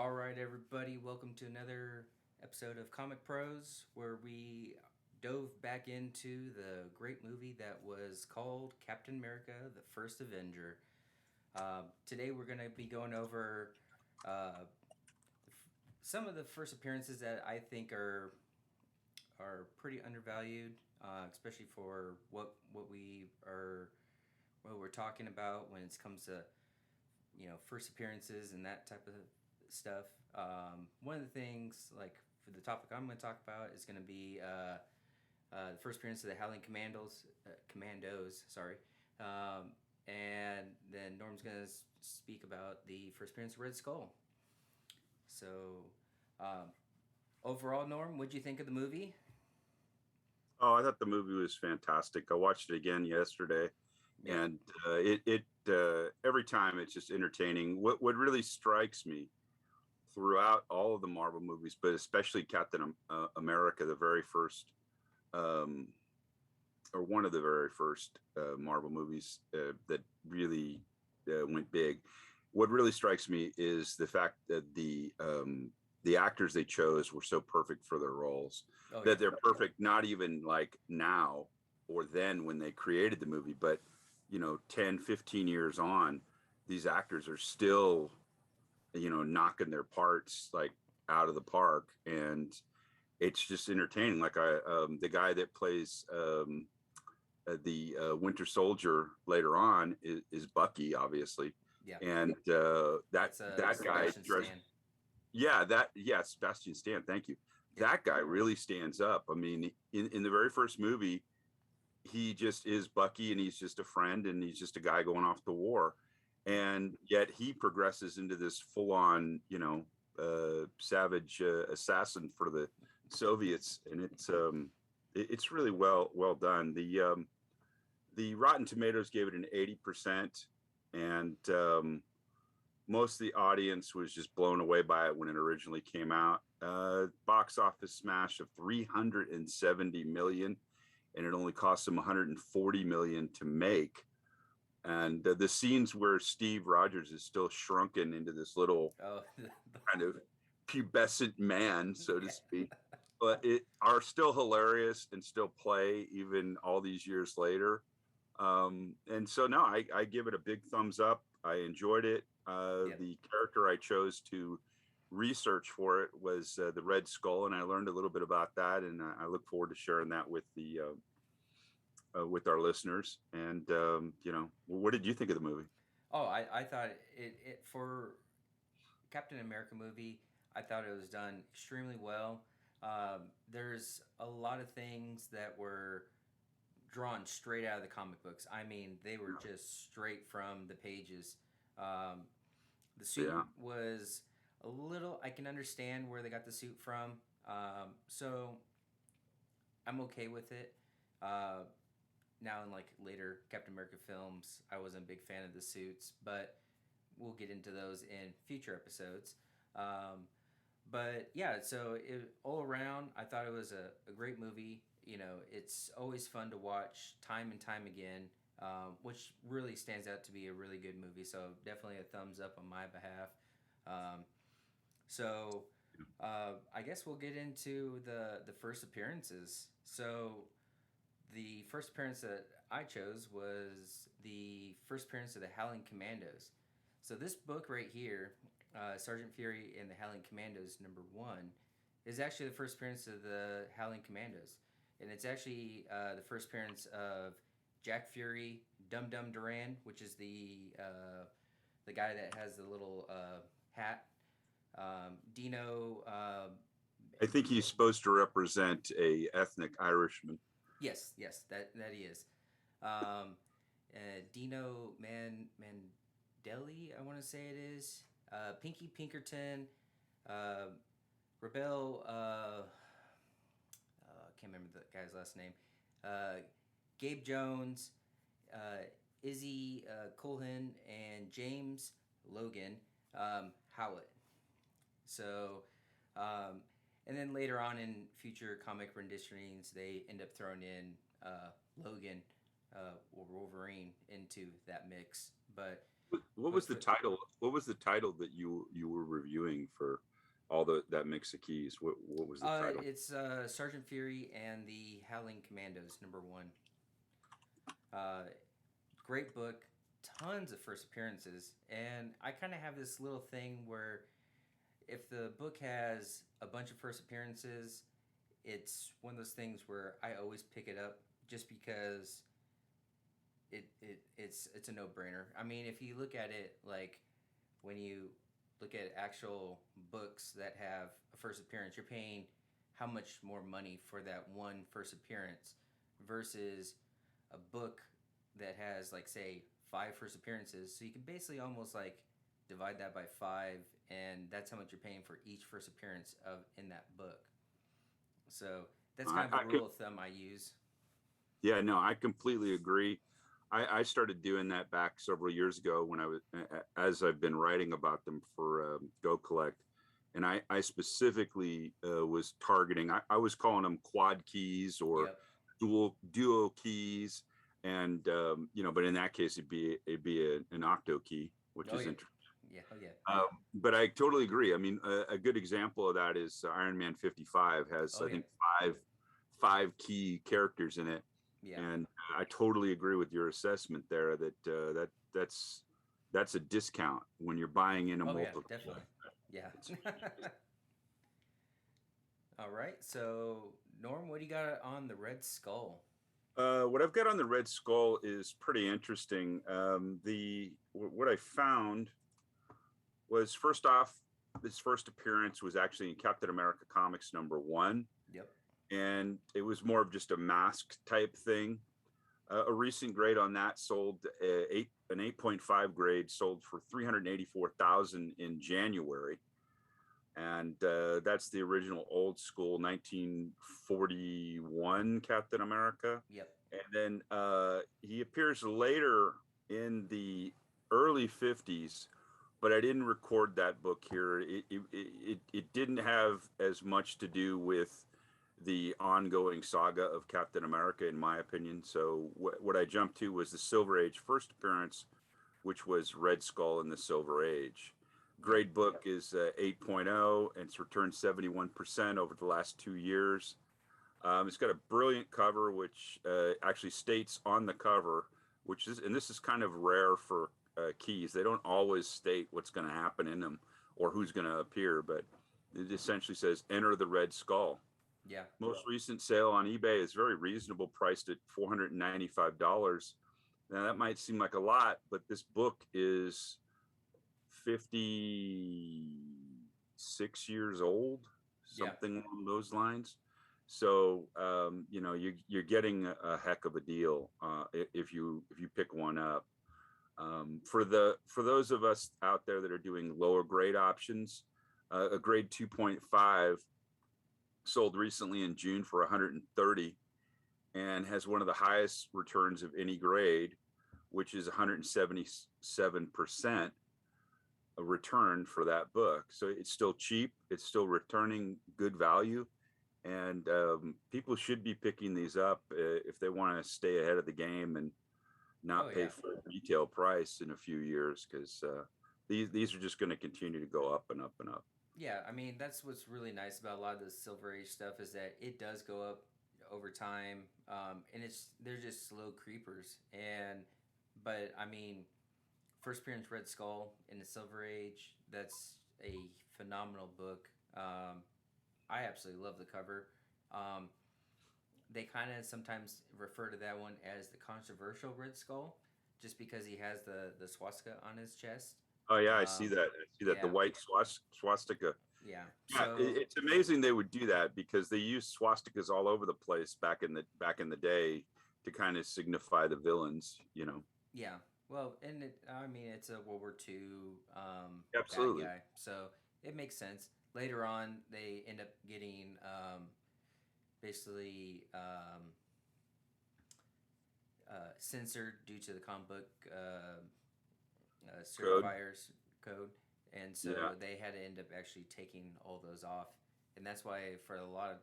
All right, everybody, welcome to another episode of Comic Pros where we dove back into the great movie that was called Captain America the First Avenger. Today, we're going to be going over uh, some of the first appearances that I think are pretty undervalued, especially for what we're talking about when it comes to first appearances and that type of stuff. One of the things, like for the topic I'm going to talk about, is going to be the first appearance of the Howling Commandos. Sorry, and then Norm's going to speak about the first appearance of Red Skull. So, um, overall, Norm, what'd you think of the movie? Oh, I thought the movie was fantastic. I watched it again yesterday, Yep. and every time it's just entertaining. What really strikes me throughout all of the Marvel movies, but especially Captain America, the very first, um, or one of the very first Marvel movies that really went big. What really strikes me is the fact that the actors they chose were so perfect for their roles, Oh yeah. that they're perfect not even like now or then when they created the movie, but 10, 15 years on, these actors are still knocking their parts like out of the park. And it's just entertaining. Like the guy that plays the Winter Soldier later on is Bucky, obviously, Yeah. and that That's that guy, Sebastian Stan. Sebastian Stan, thank you. Yep. That guy really stands up. I mean, in the very first movie, he just is Bucky, and he's just a friend, and he's just a guy going off to war, Yep. and yet he progresses into this full-on, savage assassin for the Soviets, and it's really well done. The Rotten Tomatoes gave it an 80%, and most of the audience was just blown away by it when it originally came out. Box office smash of 370 million, and it only cost them 140 million to make. And the scenes where Steve Rogers is still shrunken into this little Oh, kind of pubescent man, so to yeah. speak, but it are still hilarious and still play even all these years later. And so no, I give it a big thumbs up. I enjoyed it. Yep. The character I chose to research for it was the Red Skull, and I learned a little bit about that, and I look forward to sharing that with our listeners. And what did you think of the movie? Oh, I thought it for Captain America movie. I thought it was done extremely well. There's a lot of things that were drawn straight out of the comic books. I mean, they were just straight from the pages. Um, the suit Yeah, was a little. I can understand where they got the suit from. So I'm okay with it. Uh, Now in like later Captain America films, I wasn't a big fan of the suits, but we'll get into those in future episodes. Um, but yeah, so all around, I thought it was a great movie. It's always fun to watch time and time again, which really stands out to be a really good movie. So definitely a thumbs up on my behalf. Um, so I guess we'll get into the first appearances. So the first appearance that I chose was the first appearance of the Howling Commandos. So this book right here, Sergeant Fury and the Howling Commandos #1, is actually the first appearance of the Howling Commandos, and it's actually the first appearance of Jack Fury, Dum Dum Duran, which is the guy that has the little hat. Dino. I think he's supposed to represent a ethnic Irishman. Yes, yes, that he is. Um, Dino Mandeli, I want to say it is. Pinky Pinkerton, uh, Rebel. I can't remember the guy's last name. Uh, Gabe Jones, Izzy Cullen, and James Logan Howlett. So, um, and then later on in future comic renditionings, they end up throwing in Logan or Wolverine into that mix. But What But was the for title? What was the title that you were reviewing for all that mix of keys? What was the title? it's Sergeant Fury and the Howling Commandos #1. Uh, Great book, tons of first appearances, and I kind of have this little thing where if the book has a bunch of first appearances, it's one of those things where I always pick it up just because it's a no brainer. I mean, if you look at it like when you look at actual books that have a first appearance, you're paying how much more money for that one first appearance versus a book that has like say five first appearances. So you can basically almost like divide that by five, and that's how much you're paying for each first appearance of in that book. So that's kind of a I can, rule of thumb I use. yeah, no, I completely agree. I started doing that back several years ago when I was, as I've been writing about them for Go Collect, and I specifically was targeting. I was calling them quad keys or Yep. dual keys, and but in that case it'd be an octo key, which Oh is yeah. interesting. Yeah. Oh yeah. But I totally agree. I mean, a good example of that is Iron Man 55 has Oh I yeah. think five key characters in it, Yeah. and I totally agree with your assessment there that that's a discount when you're buying in a Oh yeah. multiple. Definitely. Yeah. It's, All right. So Norm, what do you got on the Red Skull? what I've got on the Red Skull is pretty interesting. The what I found was first off, his first appearance was actually in Captain America Comics #1, Yep. and it was more of just a mask type thing. A recent grade on that sold an 8.5 grade sold for 384,000 in January, and that's the original old school 1941 Captain America. Yep. And then he appears later in the early 50s, but I didn't record that book here. It didn't have as much to do with the ongoing saga of Captain America, in my opinion. So what I jumped to was the Silver Age first appearance, which was Red Skull in the Silver Age. Yep. Grade book is 8.0, and it's returned 71% over the last 2 years. It's got a brilliant cover, which actually states on the cover, and this is kind of rare for keys. They don't always state what's going to happen in them or who's going to appear, but it essentially says "Enter the Red Skull." Yeah. Most recent sale on eBay is very reasonable, priced at $495. Now that might seem like a lot, but this book is 56 years old, Yeah. something along those lines. So you're getting a heck of a deal if you pick one up. For those of us out there that are doing lower grade options, a grade 2.5 sold recently in June for 130 and has one of the highest returns of any grade, which is 177% a return for that book. So it's still cheap, it's still returning good value, and people should be picking these up if they want to stay ahead of the game and Oh not pay yeah. full retail price in a few years, because these are just going to continue to go up and up and up. Yeah. I mean, that's what's really nice about a lot of the Silver Age stuff is that it does go up over time, and they're just slow creepers. And but I mean, first appearance Red Skull in the Silver Age. That's a phenomenal book. I absolutely love the cover. Um, they kind of sometimes refer to that one as the controversial Red Skull, just because he has the swastika on his chest. Oh yeah, I see Um, that. I see that, the yeah, white swastika. yeah. Yeah, So it's amazing they would do that because they used swastikas all over the place back in the day to kind of signify the villains. yeah. Well, and I mean, it's a World War II bad Absolutely. guy, so it makes sense. Later on, they end up getting basically censored due to the comic book Code. certifiers code, and so Yeah. they had to end up actually taking all those off, and that's why for a lot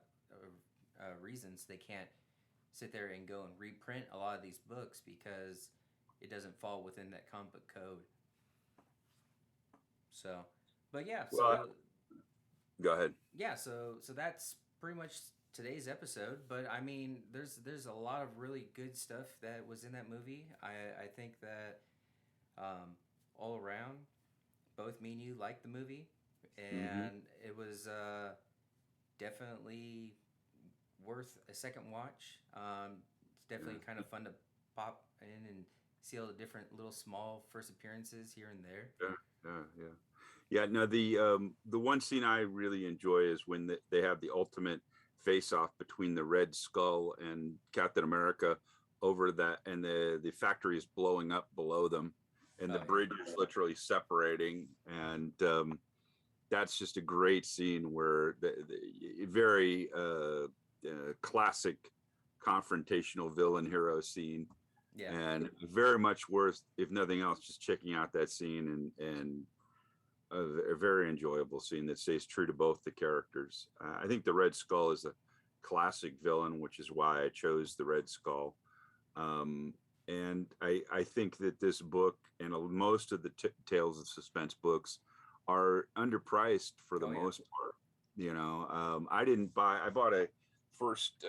of reasons they can't sit there and go and reprint a lot of these books because it doesn't fall within that comic book code. So, but yeah, Well, so go ahead. yeah, so that's pretty much today's episode. But I mean, there's a lot of really good stuff that was in that movie. I think that um, all around, both me and you liked the movie, Hmm. and it was definitely worth a second watch. It's definitely kind Yeah, of fun to pop in and see all the different little small first appearances here and there. yeah, yeah. Yeah, no, the one scene I really enjoy is when they have the ultimate face off between the Red Skull and Captain America over that, and the factory is blowing up below them, and the Oh yeah, bridge is literally separating, and that's just a great scene where the very classic confrontational villain hero scene, yeah, and very much worth, if nothing else, just checking out that scene and a very enjoyable scene that stays true to both the characters. I think the Red Skull is a classic villain, which is why I chose the Red Skull. Um, and I think that this book and most of the Tales of Suspense books are underpriced for the oh yeah, most part. I didn't buy, I bought a first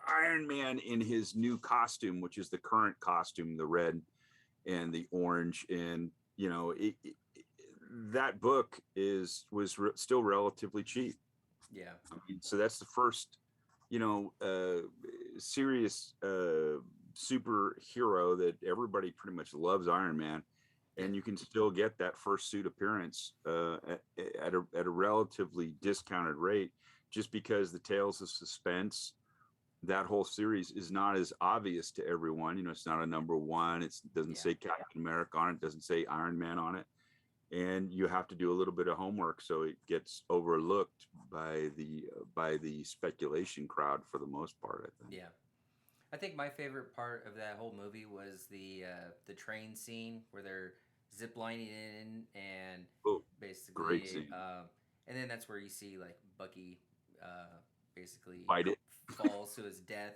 Iron Man in his new costume, which is the current costume, the red and the orange. And, that book still relatively cheap. yeah, I mean, so that's the first, serious superhero that everybody pretty much loves, Iron Man, yeah, and you can still get that first suit appearance at a relatively discounted rate, just because the Tales of Suspense, that whole series, is not as obvious to everyone. It's not a number one. It doesn't yeah. say Captain America on it. Doesn't say Iron Man on it, and you have to do a little bit of homework, so it gets overlooked by the speculation crowd for the most part, I think. Yeah. I think my favorite part of that whole movie was the train scene where they're ziplining in and Oh, great basically, scene. and then that's where you see like Bucky basically Fight it. falls to his death.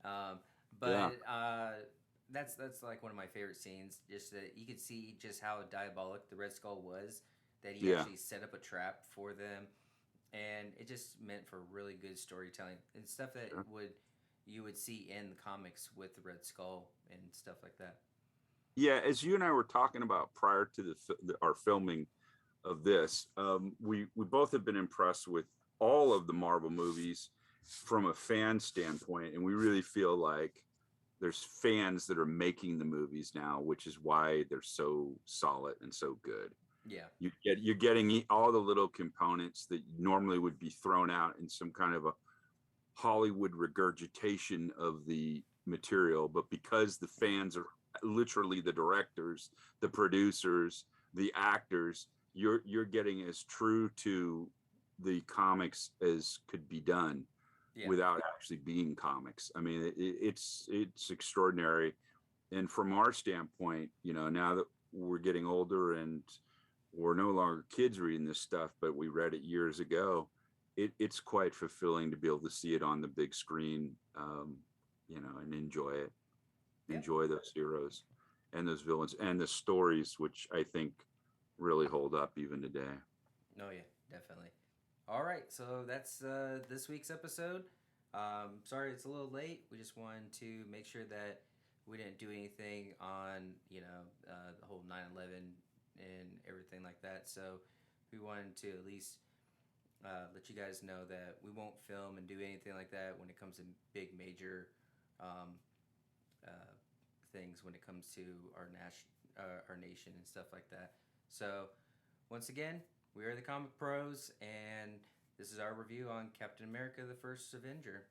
Um, Yeah, but that's like one of my favorite scenes. Just that you could see just how diabolic the Red Skull was. That he yeah, actually set up a trap for them, and it just meant for really good storytelling and stuff that sure. would you would see in the comics with the Red Skull and stuff like that. Yeah, as you and I were talking about prior to our filming of this, we both have been impressed with all of the Marvel movies from a fan standpoint, and we really feel like there's fans that are making the movies now, which is why they're so solid and so good. Yeah, You're getting all the little components that normally would be thrown out in some kind of a Hollywood regurgitation of the material, but because the yeah, fans are literally the directors, the producers, the actors, you're getting as true to the comics as could be done yeah, without actually being comics. I mean, it's extraordinary. And from our standpoint, now that we're getting older and we're no longer kids reading this stuff, but we read it years ago, it's quite fulfilling to be able to see it on the big screen, and enjoy it, yeah. enjoy those heroes and those villains and the stories, which I think really hold up even today. No, yeah, definitely. All right, so that's this week's episode. Sorry it's a little late. We just wanted to make sure that we didn't do anything on the whole 9/11 and everything like that. So we wanted to at least let you guys know that we won't film and do anything like that when it comes to big major um, uh, things when it comes to our nation and stuff like that. So once again, we are the Comic Pros, and this is our review on Captain America: The First Avenger.